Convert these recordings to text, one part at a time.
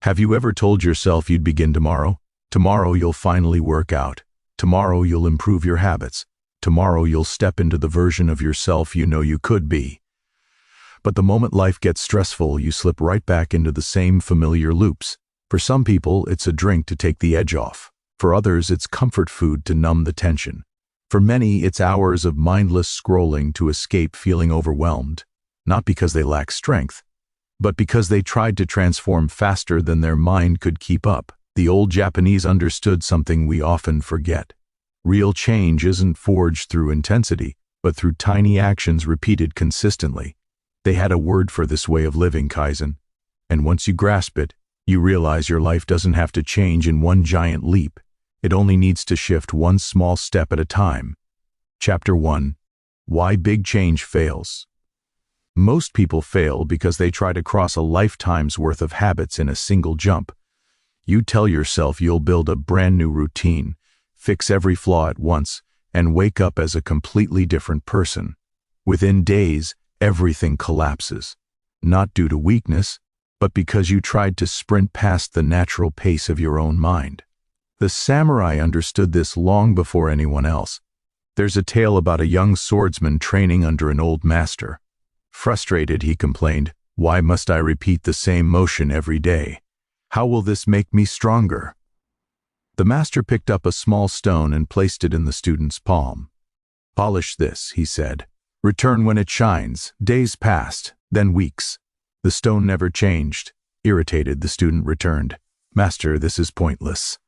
Have you ever told yourself you'd begin tomorrow? Tomorrow you'll finally work out. Tomorrow you'll improve your habits. Tomorrow you'll step into the version of yourself you know you could be. But the moment life gets stressful, you slip right back into the same familiar loops. For some people, it's a drink to take the edge off. For others, it's comfort food to numb the tension. For many, it's hours of mindless scrolling to escape feeling overwhelmed, not because they lack strength, but because they tried to transform faster than their mind could keep up. The old Japanese understood something we often forget. Real change isn't forged through intensity, but through tiny actions repeated consistently. They had a word for this way of living, Kaizen. And once you grasp it, you realize your life doesn't have to change in one giant leap. It only needs to shift one small step at a time. Chapter 1. Why Big Change Fails. Most people fail because they try to cross a lifetime's worth of habits in a single jump. You tell yourself you'll build a brand new routine, fix every flaw at once, and wake up as a completely different person. Within days, everything collapses. Not due to weakness, but because you tried to sprint past the natural pace of your own mind. The samurai understood this long before anyone else. There's a tale about a young swordsman training under an old master. Frustrated, he complained, "Why must I repeat the same motion every day? How will this make me stronger?" The master picked up a small stone and placed it in the student's palm. "Polish this," he said. "Return when it shines." Days passed, then weeks. The stone never changed. Irritated, the student returned. "Master, this is pointless."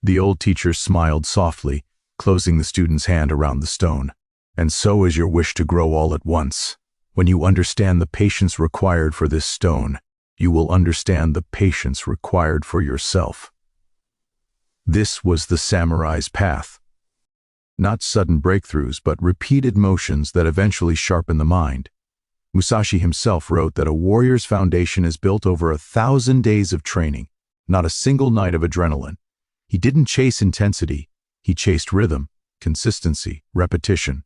The old teacher smiled softly, closing the student's hand around the stone. "And so is your wish to grow all at once. When you understand the patience required for this stone, you will understand the patience required for yourself." This was the samurai's path. Not sudden breakthroughs, but repeated motions that eventually sharpen the mind. Musashi himself wrote that a warrior's foundation is built over 1,000 days of training, not a single night of adrenaline. He didn't chase intensity, he chased rhythm, consistency, repetition.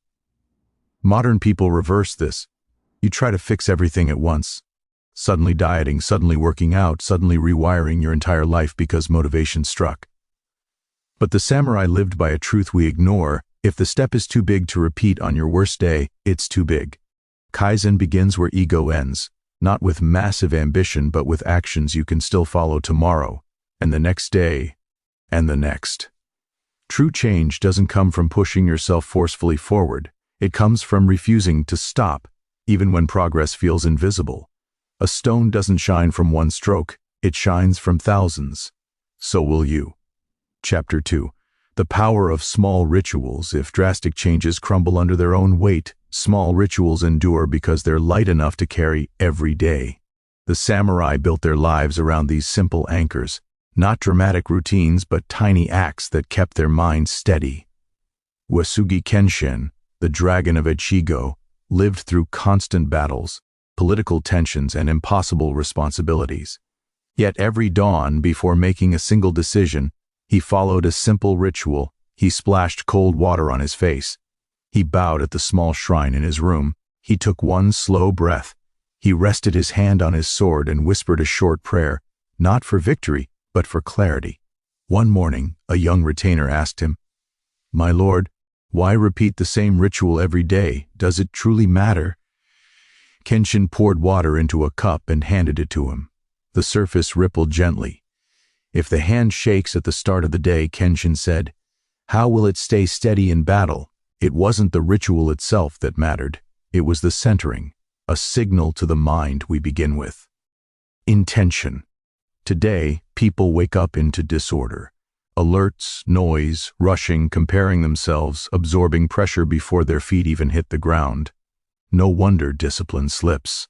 Modern people reverse this. You try to fix everything at once. Suddenly dieting, suddenly working out, suddenly rewiring your entire life because motivation struck. But the samurai lived by a truth we ignore. If the step is too big to repeat on your worst day, it's too big. Kaizen begins where ego ends, not with massive ambition, but with actions you can still follow tomorrow, and the next day, and the next. True change doesn't come from pushing yourself forcefully forward. It comes from refusing to stop, even when progress feels invisible. A stone doesn't shine from one stroke, it shines from thousands. So will you. Chapter 2. The power of small rituals. If drastic changes crumble under their own weight, small rituals endure because they're light enough to carry every day. The samurai built their lives around these simple anchors, not dramatic routines, but tiny acts that kept their minds steady. Wasugi Kenshin, the dragon of Ichigo, lived through constant battles, political tensions, and impossible responsibilities. Yet every dawn, before making a single decision, he followed a simple ritual. He splashed cold water on his face. He bowed at the small shrine in his room. He took one slow breath. He rested his hand on his sword and whispered a short prayer, not for victory, but for clarity. One morning, a young retainer asked him, "My lord, why repeat the same ritual every day? Does it truly matter?" Kenshin poured water into a cup and handed it to him. The surface rippled gently. "If the hand shakes at the start of the day," Kenshin said, "how will it stay steady in battle?" It wasn't the ritual itself that mattered. It was the centering, a signal to the mind we begin with. Intention. Today, people wake up into disorder. Alerts, noise, rushing, comparing themselves, absorbing pressure before their feet even hit the ground. No wonder discipline slips.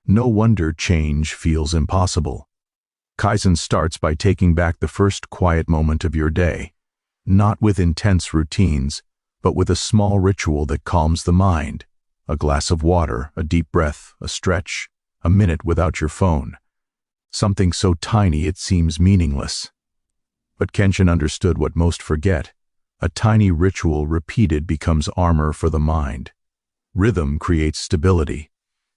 No wonder change feels impossible. Kaizen starts by taking back the first quiet moment of your day, not with intense routines, but with a small ritual that calms the mind. A glass of water, a deep breath, a stretch, a minute without your phone. Something so tiny it seems meaningless. But Kenshin understood what most forget. A tiny ritual repeated becomes armor for the mind. Rhythm creates stability.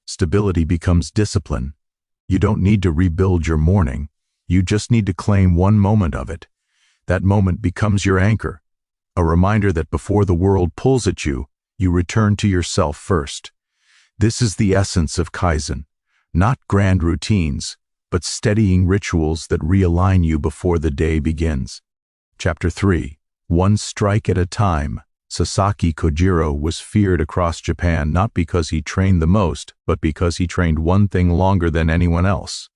Stability becomes discipline. You don't need to rebuild your morning. You just need to claim one moment of it. That moment becomes your anchor, a reminder that before the world pulls at you, you return to yourself first. This is the essence of Kaizen, not grand routines, but steadying rituals that realign you before the day begins. Chapter 3. One strike at a time. Sasaki Kojiro was feared across Japan not because he trained the most, but because he trained one thing longer than anyone else.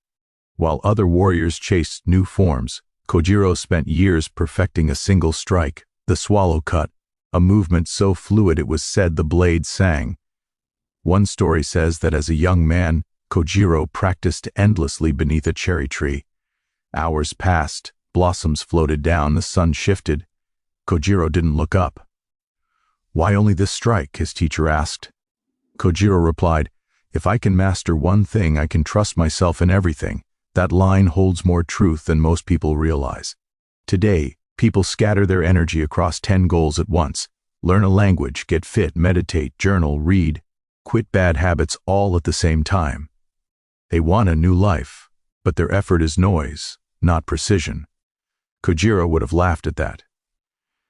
While other warriors chased new forms, Kojiro spent years perfecting a single strike, the swallow cut, a movement so fluid it was said the blade sang. One story says that as a young man, Kojiro practiced endlessly beneath a cherry tree. Hours passed, blossoms floated down, the sun shifted. Kojiro didn't look up. "Why only this strike?" his teacher asked. Kojiro replied, "If I can master one thing, I can trust myself in everything." That line holds more truth than most people realize. Today, people scatter their energy across 10 goals at once. Learn a language, get fit, meditate, journal, read, quit bad habits all at the same time. They want a new life, but their effort is noise, not precision. Kojiro would have laughed at that.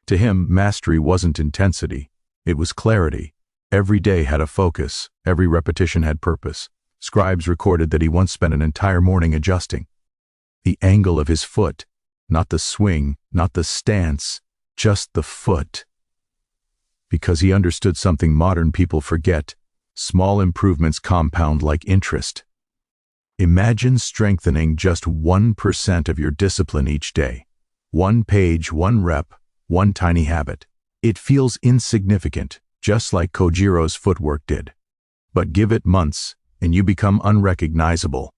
To him, mastery wasn't intensity, it was clarity. Every day had a focus, every repetition had purpose. Scribes recorded that he once spent an entire morning adjusting the angle of his foot, not the swing, not the stance, just the foot. Because he understood something modern people forget: small improvements compound like interest. Imagine strengthening just 1% of your discipline each day. 1 page, 1 rep, 1 tiny habit. It feels insignificant, just like Kojiro's footwork did. But give it months, and you become unrecognizable.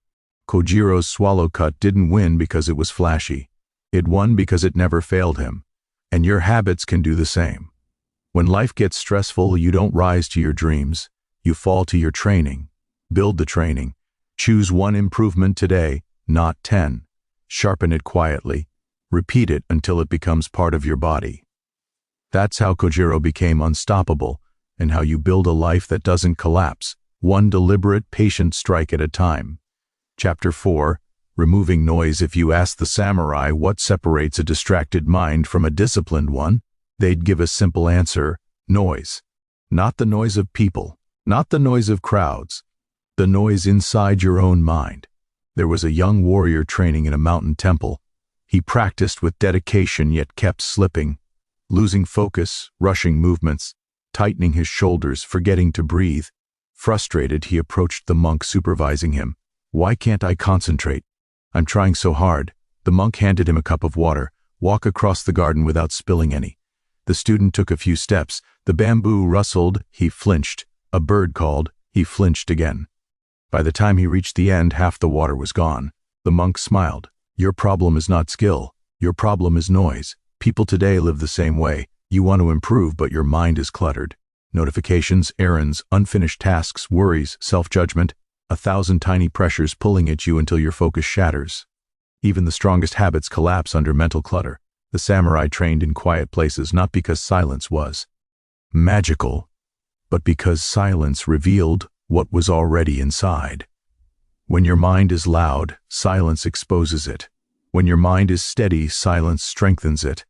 Kojiro's swallow cut didn't win because it was flashy. It won because it never failed him. And your habits can do the same. When life gets stressful, you don't rise to your dreams. You fall to your training. Build the training. Choose 1 improvement today, not 10. Sharpen it quietly. Repeat it until it becomes part of your body. That's how Kojiro became unstoppable, and how you build a life that doesn't collapse, 1 deliberate, patient strike at a time. Chapter 4. Removing noise. If you ask the samurai what separates a distracted mind from a disciplined one, they'd give a simple answer: noise. Not the noise of people, not the noise of crowds, the noise inside your own mind. There was a young warrior training in a mountain temple. He practiced with dedication yet kept slipping, losing focus, rushing movements, tightening his shoulders, forgetting to breathe. Frustrated, he approached the monk supervising him. "Why can't I concentrate? I'm trying so hard." The monk handed him a cup of water. "Walk across the garden without spilling any." The student took a few steps. The bamboo rustled, he flinched. A bird called, he flinched again. By the time he reached the end, half the water was gone. The monk smiled. "Your problem is not skill. Your problem is noise. People today live the same way. You want to improve, but your mind is cluttered. Notifications, errands, unfinished tasks, worries, self-judgment, 1,000 tiny pressures pulling at you until your focus shatters. Even the strongest habits collapse under mental clutter. The samurai trained in quiet places not because silence was magical, but because silence revealed what was already inside. When your mind is loud, silence exposes it. When your mind is steady, silence strengthens it.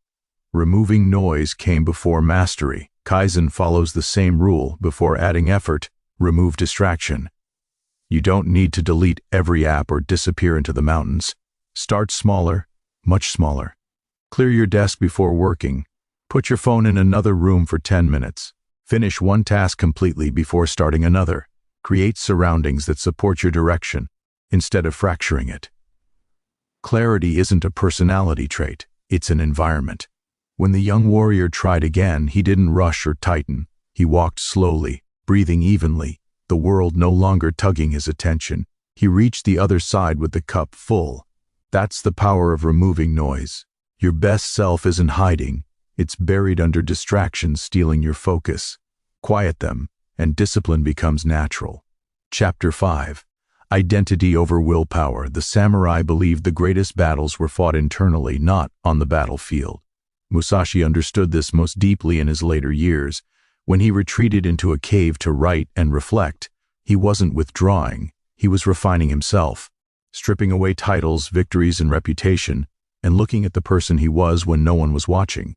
Removing noise came before mastery. Kaizen follows the same rule. Before adding effort, remove distraction. You don't need to delete every app or disappear into the mountains. Start smaller, much smaller. Clear your desk before working. Put your phone in another room for 10 minutes. Finish 1 task completely before starting another. Create surroundings that support your direction, instead of fracturing it. Clarity isn't a personality trait, it's an environment. When the young warrior tried again, he didn't rush or tighten. He walked slowly, breathing evenly, the world no longer tugging his attention. He reached the other side with the cup full. That's the power of removing noise. Your best self isn't hiding, it's buried under distractions stealing your focus. Quiet them, and discipline becomes natural. Chapter 5. Identity over willpower. The samurai believed the greatest battles were fought internally, not on the battlefield. Musashi understood this most deeply in his later years. When he retreated into a cave to write and reflect, he wasn't withdrawing, he was refining himself. stripping away titles, victories, and reputation, and looking at the person he was when no one was watching.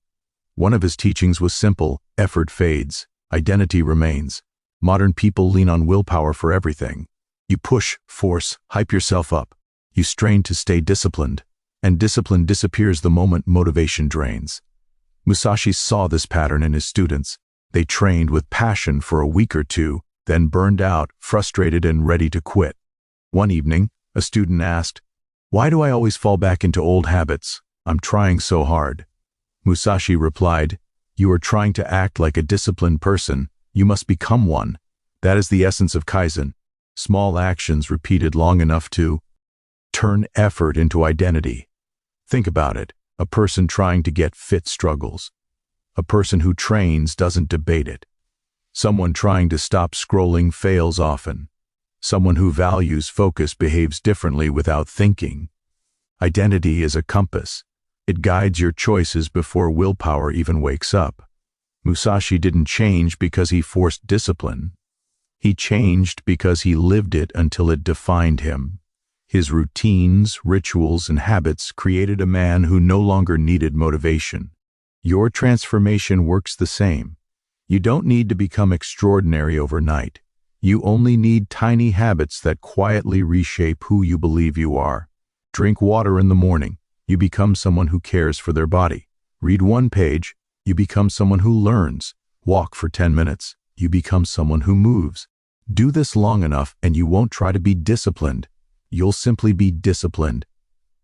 One of his teachings was simple: effort fades, identity remains. Modern people lean on willpower for everything. You push, force, hype yourself up. You strain to stay disciplined, and discipline disappears the moment motivation drains. Musashi saw this pattern in his students. They trained with passion for a week or two, then burned out, frustrated and ready to quit. One evening, a student asked, "Why do I always fall back into old habits? I'm trying so hard." Musashi replied, "You are trying to act like a disciplined person. You must become one. That is the essence of Kaizen. Small actions repeated long enough to turn effort into identity." Think about it. A person trying to get fit struggles. A person who trains doesn't debate it. Someone trying to stop scrolling fails often. Someone who values focus behaves differently without thinking. Identity is a compass. It guides your choices before willpower even wakes up. Musashi didn't change because he forced discipline. He changed because he lived it until it defined him. His routines, rituals, and habits created a man who no longer needed motivation. Your transformation works the same. You don't need to become extraordinary overnight. You only need tiny habits that quietly reshape who you believe you are. Drink water in the morning. You become someone who cares for their body. Read one page. You become someone who learns. Walk for 10 minutes. You become someone who moves. Do this long enough and you won't try to be disciplined. You'll simply be disciplined.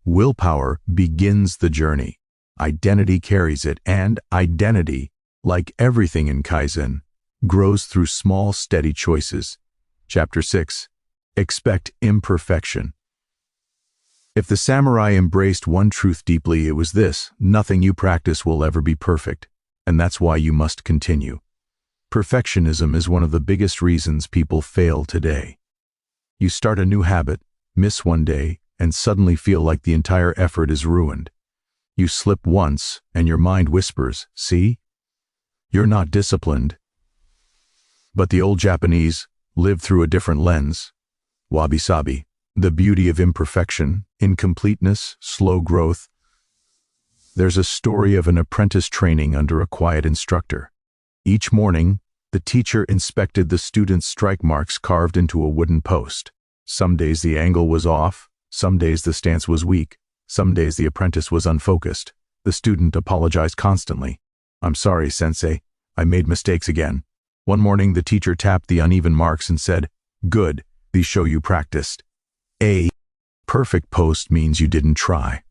Willpower begins the journey. Identity carries it, and identity, like everything in Kaizen, grows through small, steady choices. Chapter 6. Expect imperfection. If the samurai embraced one truth deeply, it was this: nothing you practice will ever be perfect, and that's why you must continue. Perfectionism is one of the biggest reasons people fail today. You start a new habit, miss one day, and suddenly feel like the entire effort is ruined. You slip once, and your mind whispers, "See? You're not disciplined." But the old Japanese lived through a different lens. Wabi-sabi, the beauty of imperfection, incompleteness, slow growth. There's a story of an apprentice training under a quiet instructor. Each morning, the teacher inspected the student's strike marks carved into a wooden post. Some days the angle was off, some days the stance was weak, some days the apprentice was unfocused. The student apologized constantly. "I'm sorry, sensei. I made mistakes again." One morning the teacher tapped the uneven marks and said, "Good, these show you practiced." A perfect post means you didn't try.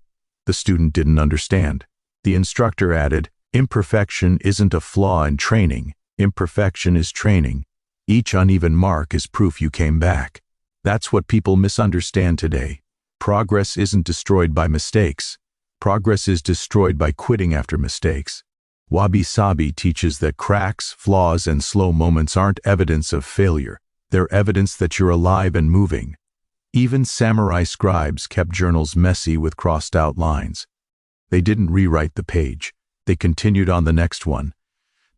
The student didn't understand. The instructor added, "Imperfection isn't a flaw in training. Imperfection is training. Each uneven mark is proof you came back." That's what people misunderstand today. Progress isn't destroyed by mistakes. Progress is destroyed by quitting after mistakes. Wabi-sabi teaches that cracks, flaws, and slow moments aren't evidence of failure. They're evidence that you're alive and moving. Even samurai scribes kept journals messy with crossed-out lines. They didn't rewrite the page. They continued on the next one.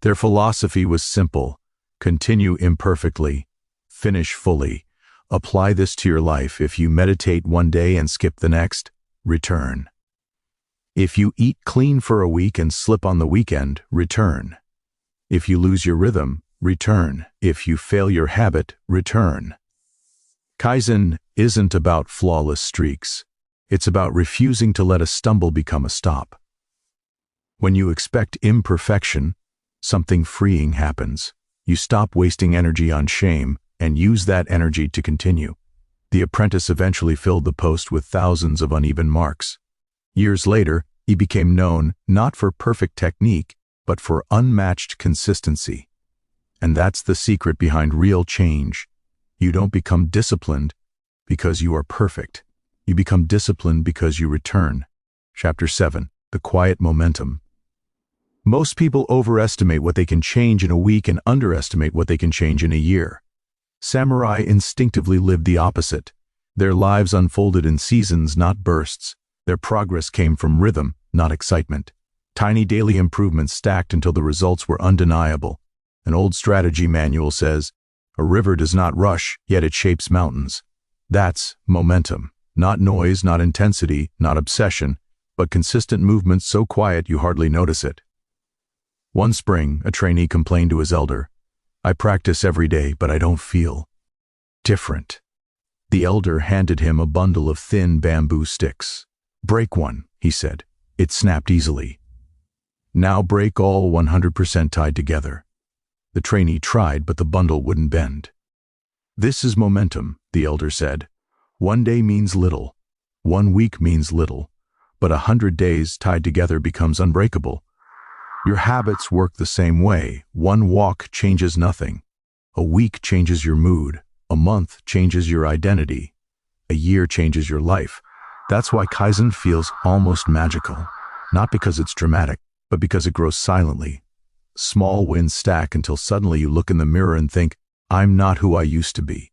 Their philosophy was simple: continue imperfectly, finish fully. Apply this to your life. If you meditate one day and skip the next, return. If you eat clean for a week and slip on the weekend, return. If you lose your rhythm, return. If you fail your habit, return. Kaizen isn't about flawless streaks. It's about refusing to let a stumble become a stop. When you expect imperfection, something freeing happens. You stop wasting energy on shame and use that energy to continue. The apprentice eventually filled the post with thousands of uneven marks. Years later, he became known not for perfect technique, but for unmatched consistency. And that's the secret behind real change. You don't become disciplined because you are perfect. You become disciplined because you return. Chapter 7. The Quiet Momentum. Most people overestimate what they can change in a week and underestimate what they can change in a year. Samurai instinctively lived the opposite. Their lives unfolded in seasons, not bursts. Their progress came from rhythm, not excitement. Tiny daily improvements stacked until the results were undeniable. An old strategy manual says, "A river does not rush, yet it shapes mountains." That's momentum. Not noise, not intensity, not obsession, but consistent movement so quiet you hardly notice it. One spring, a trainee complained to his elder, "I practice every day, but I don't feel different." The elder handed him a bundle of thin bamboo sticks. "Break one," he said. It snapped easily. "Now break all 100% tied together." The trainee tried, but the bundle wouldn't bend. "This is momentum," the elder said. "One day means little. 1 week means little. But 100 days tied together becomes unbreakable. Your habits work the same way. 1 walk changes nothing. A week changes your mood. A month changes your identity. A year changes your life. That's why Kaizen feels almost magical. Not because it's dramatic, but because it grows silently. Small wins stack until suddenly you look in the mirror and think, "I'm not who I used to be."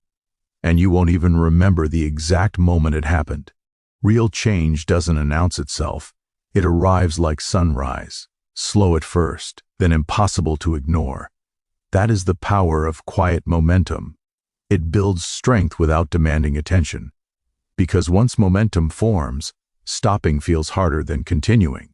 And you won't even remember the exact moment it happened. Real change doesn't announce itself. It arrives like sunrise, slow at first, then impossible to ignore. That is the power of quiet momentum. It builds strength without demanding attention. Because once momentum forms, stopping feels harder than continuing.